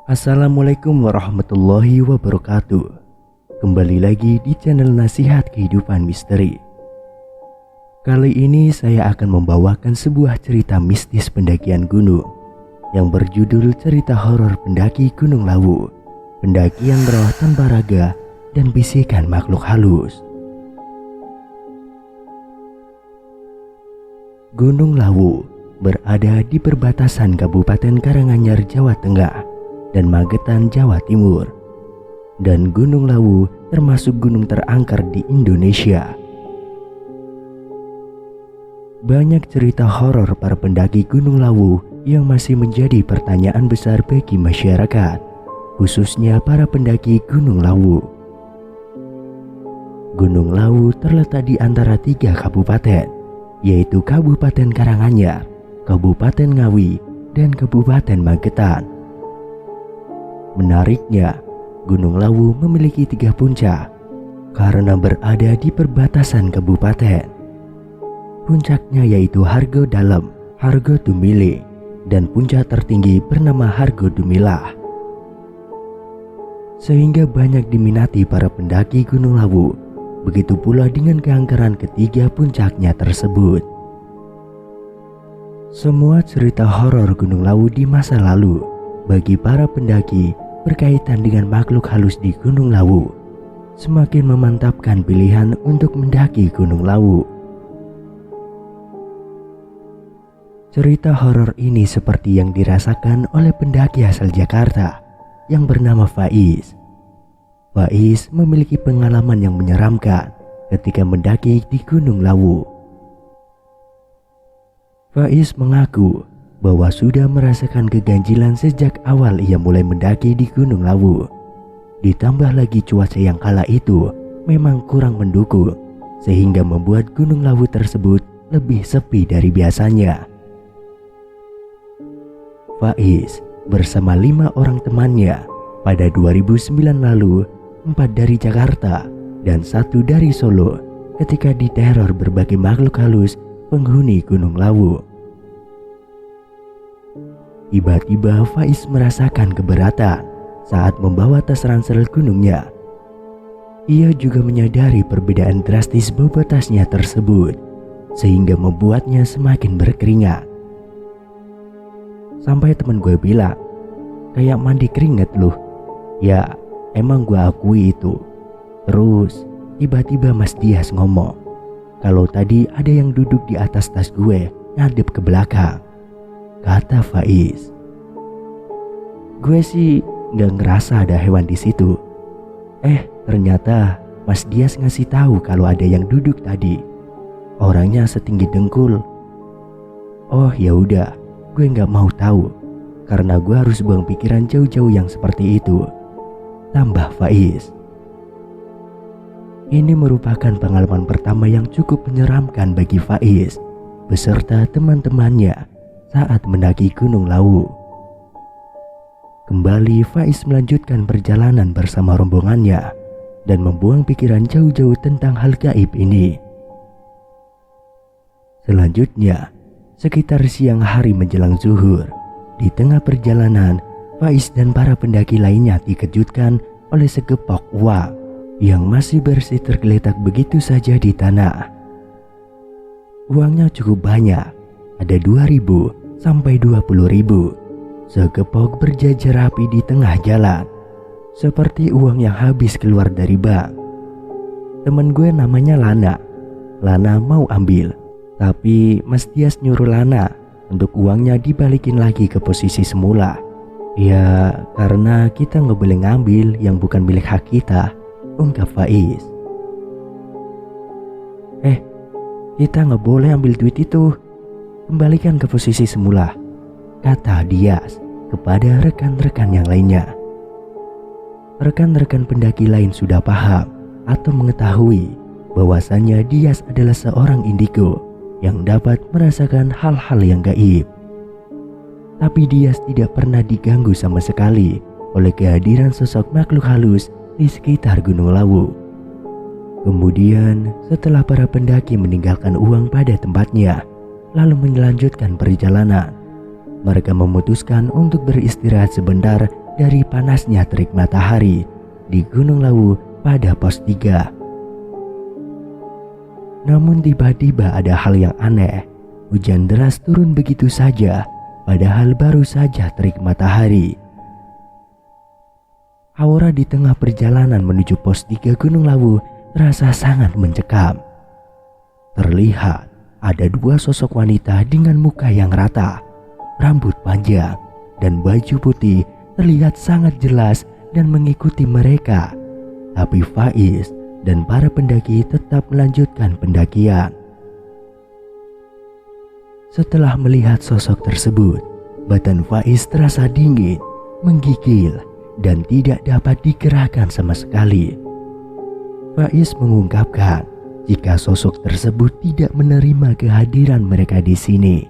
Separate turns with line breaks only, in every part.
Assalamualaikum warahmatullahi wabarakatuh. Kembali lagi di channel Nasihat Kehidupan Misteri. Kali ini saya akan membawakan sebuah cerita mistis pendakian gunung yang berjudul cerita horor pendaki Gunung Lawu, pendakian roh tanpa raga dan bisikan makhluk halus. Gunung Lawu berada di perbatasan Kabupaten Karanganyar, Jawa Tengah dan Magetan, Jawa Timur. Dan Gunung Lawu termasuk gunung terangker di Indonesia. Banyak cerita horor para pendaki Gunung Lawu yang masih menjadi pertanyaan besar bagi masyarakat, khususnya para pendaki Gunung Lawu. Gunung Lawu terletak di antara 3 kabupaten, yaitu Kabupaten Karanganyar, Kabupaten Ngawi, dan Kabupaten Magetan. Menariknya, Gunung Lawu memiliki 3 puncak karena berada di perbatasan kabupaten. Puncaknya yaitu Hargo Dalem, Hargo Dumile, dan puncak tertinggi bernama Hargo Dumilah. Sehingga banyak diminati para pendaki Gunung Lawu. Begitu pula dengan keangkeran ketiga puncaknya tersebut. Semua cerita horor Gunung Lawu di masa lalu bagi para pendaki berkaitan dengan makhluk halus di Gunung Lawu semakin memantapkan pilihan untuk mendaki Gunung Lawu. Cerita horor ini seperti yang dirasakan oleh pendaki asal Jakarta yang bernama Faiz. Faiz memiliki pengalaman yang menyeramkan ketika mendaki di Gunung Lawu. Faiz mengaku bahwa sudah merasakan keganjilan sejak awal ia mulai mendaki di Gunung Lawu. Ditambah lagi cuaca yang kala itu memang kurang mendukung, sehingga membuat Gunung Lawu tersebut lebih sepi dari biasanya. Faiz bersama 5 orang temannya pada 2009 lalu, 4 dari Jakarta dan 1 dari Solo, ketika diteror berbagai makhluk halus penghuni Gunung Lawu. Tiba-tiba Faiz merasakan keberatan saat membawa tas ransel gunungnya. Ia juga menyadari perbedaan drastis bobot tasnya tersebut, sehingga membuatnya semakin berkeringat. Sampai temen gue bilang, kayak mandi keringat loh. Ya, emang gue akui itu. Terus tiba-tiba Mas Dias ngomong kalau tadi ada yang duduk di atas tas gue ngadep ke belakang, kata Faiz. Gue sih gak ngerasa ada hewan di situ. Ternyata Mas Dias ngasih tahu kalau ada yang duduk tadi. Orangnya setinggi dengkul. Oh ya udah, gue nggak mau tahu karena gue harus buang pikiran jauh-jauh yang seperti itu, tambah Faiz. Ini merupakan pengalaman pertama yang cukup menyeramkan bagi Faiz beserta teman-temannya saat mendaki Gunung Lawu. Kembali Faiz melanjutkan perjalanan bersama rombongannya dan membuang pikiran jauh-jauh tentang hal gaib ini. Selanjutnya, sekitar siang hari menjelang zuhur, di tengah perjalanan, Faiz dan para pendaki lainnya dikejutkan oleh segepok uang yang masih bersih tergeletak begitu saja di tanah. Uangnya cukup banyak, ada 2.000 sampai 20.000. Segepok berjajar rapi di tengah jalan, seperti uang yang habis keluar dari bank. Temen gue namanya Lana. Lana mau ambil, tapi Mas Dias nyuruh Lana untuk uangnya dibalikin lagi ke posisi semula. Ya, karena kita nggak boleh ngambil yang bukan milik hak kita, ungkap Faiz. Kita nggak boleh ambil duit itu, kembalikan ke posisi semula, kata Dias kepada rekan-rekan yang lainnya. Rekan-rekan pendaki lain sudah paham atau mengetahui bahwasannya Dias adalah seorang indigo yang dapat merasakan hal-hal yang gaib. Tapi Dias tidak pernah diganggu sama sekali oleh kehadiran sosok makhluk halus di sekitar Gunung Lawu. Kemudian setelah para pendaki meninggalkan uang pada tempatnya lalu melanjutkan perjalanan, mereka memutuskan untuk beristirahat sebentar dari panasnya terik matahari di Gunung Lawu pada pos 3. Namun tiba-tiba ada hal yang aneh. Hujan deras turun begitu saja, padahal baru saja terik matahari. Aura di tengah perjalanan menuju pos 3 Gunung Lawu terasa sangat mencekam. Terlihat ada 2 sosok wanita dengan muka yang rata, rambut panjang, dan baju putih terlihat sangat jelas dan mengikuti mereka. Tapi Faiz dan para pendaki tetap melanjutkan pendakian. Setelah melihat sosok tersebut, badan Faiz terasa dingin, menggigil, dan tidak dapat digerakkan sama sekali. Faiz mengungkapkan jika sosok tersebut tidak menerima kehadiran mereka di sini.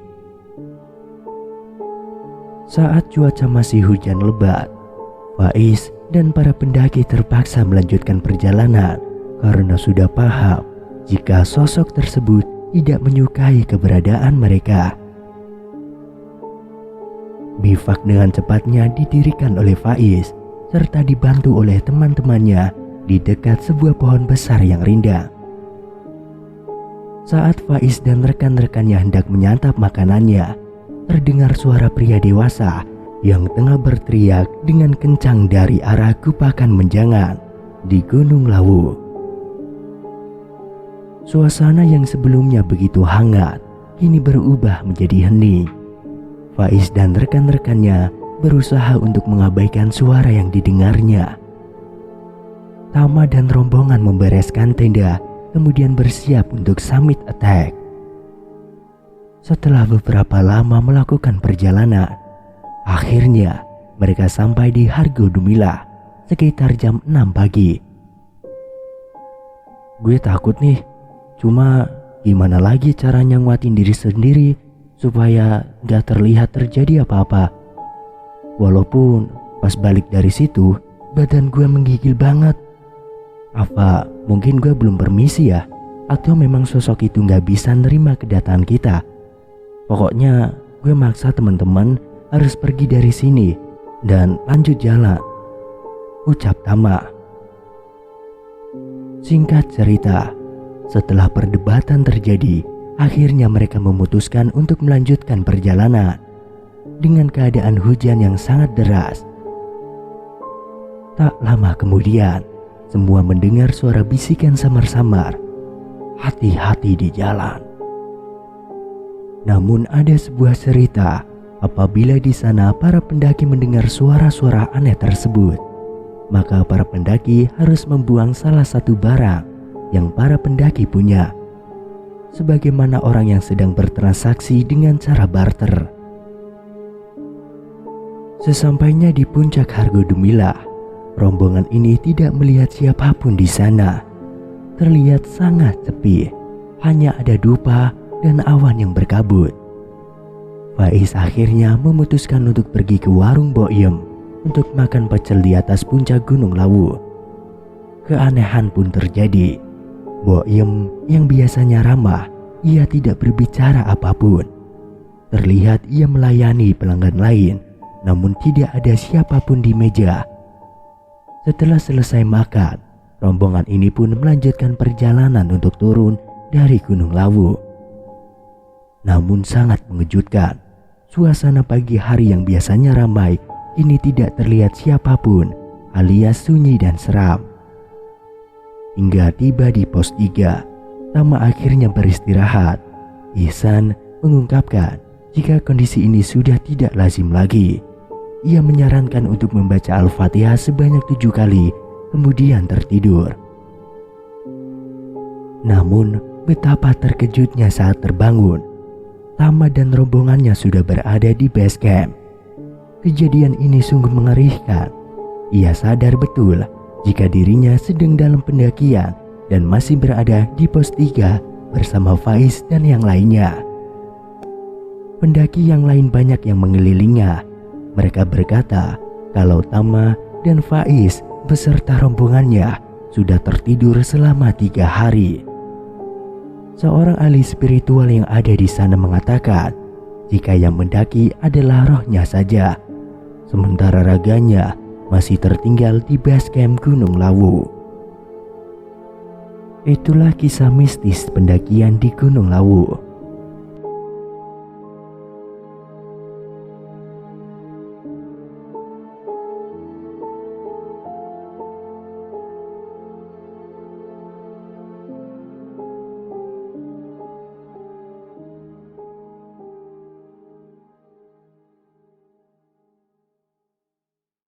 Saat cuaca masih hujan lebat, Faiz dan para pendaki terpaksa melanjutkan perjalanan karena sudah paham jika sosok tersebut tidak menyukai keberadaan mereka. Bivak dengan cepatnya didirikan oleh Faiz serta dibantu oleh teman-temannya di dekat sebuah pohon besar yang rindang. Saat Faiz dan rekan-rekannya hendak menyantap makanannya, terdengar suara pria dewasa yang tengah berteriak dengan kencang dari arah Gupakan Menjangan di Gunung Lawu. Suasana yang sebelumnya begitu hangat kini berubah menjadi hening. Faiz dan rekan-rekannya berusaha untuk mengabaikan suara yang didengarnya. Tama dan rombongan membereskan tenda, kemudian bersiap untuk summit attack. Setelah beberapa lama melakukan perjalanan, akhirnya mereka sampai di Hargo Dumilah sekitar jam 6 pagi. Gue takut nih, cuma gimana lagi caranya nguatin diri sendiri supaya gak terlihat terjadi apa-apa. Walaupun pas balik dari situ badan gue menggigil banget. Apa mungkin gue belum permisi ya? Atau memang sosok itu gak bisa nerima kedatangan kita? Pokoknya gue maksa teman-teman harus pergi dari sini dan lanjut jalan, ucap Tama. Singkat cerita, setelah perdebatan terjadi, akhirnya mereka memutuskan untuk melanjutkan perjalanan dengan keadaan hujan yang sangat deras. Tak lama kemudian, semua mendengar suara bisikan samar-samar, "Hati-hati di jalan." Namun ada sebuah cerita apabila di sana para pendaki mendengar suara-suara aneh tersebut, maka para pendaki harus membuang salah satu barang yang para pendaki punya, sebagaimana orang yang sedang bertransaksi dengan cara barter. Sesampainya di puncak Hargo Dumilah, rombongan ini tidak melihat siapapun di sana. Terlihat sangat sepi, hanya ada dupa dan awan yang berkabut. Faiz akhirnya memutuskan untuk pergi ke warung Boyem untuk makan pecel di atas puncak Gunung Lawu. Keanehan pun terjadi. Boyem yang biasanya ramah, ia tidak berbicara apapun. Terlihat ia melayani pelanggan lain, namun tidak ada siapapun di meja. Setelah selesai makan, rombongan ini pun melanjutkan perjalanan untuk turun dari Gunung Lawu. Namun sangat mengejutkan, suasana pagi hari yang biasanya ramai kini tidak terlihat siapapun, alias sunyi dan seram. Hingga tiba di pos 3, Tama akhirnya beristirahat. Ihsan mengungkapkan jika kondisi ini sudah tidak lazim lagi. Ia menyarankan untuk membaca Al-Fatihah sebanyak 7 kali, kemudian tertidur. Namun betapa terkejutnya saat terbangun. Tama dan rombongannya sudah berada di base camp. Kejadian ini sungguh mengerikan. Ia sadar betul jika dirinya sedang dalam pendakian dan masih berada di pos 3 bersama Faiz dan yang lainnya. Pendaki yang lain banyak yang mengelilinginya. Mereka berkata kalau Tama dan Faiz beserta rombongannya sudah tertidur selama 3 hari. Seorang ahli spiritual yang ada di sana mengatakan jika yang mendaki adalah rohnya saja, sementara raganya masih tertinggal di base camp Gunung Lawu. Itulah kisah mistis pendakian di Gunung Lawu.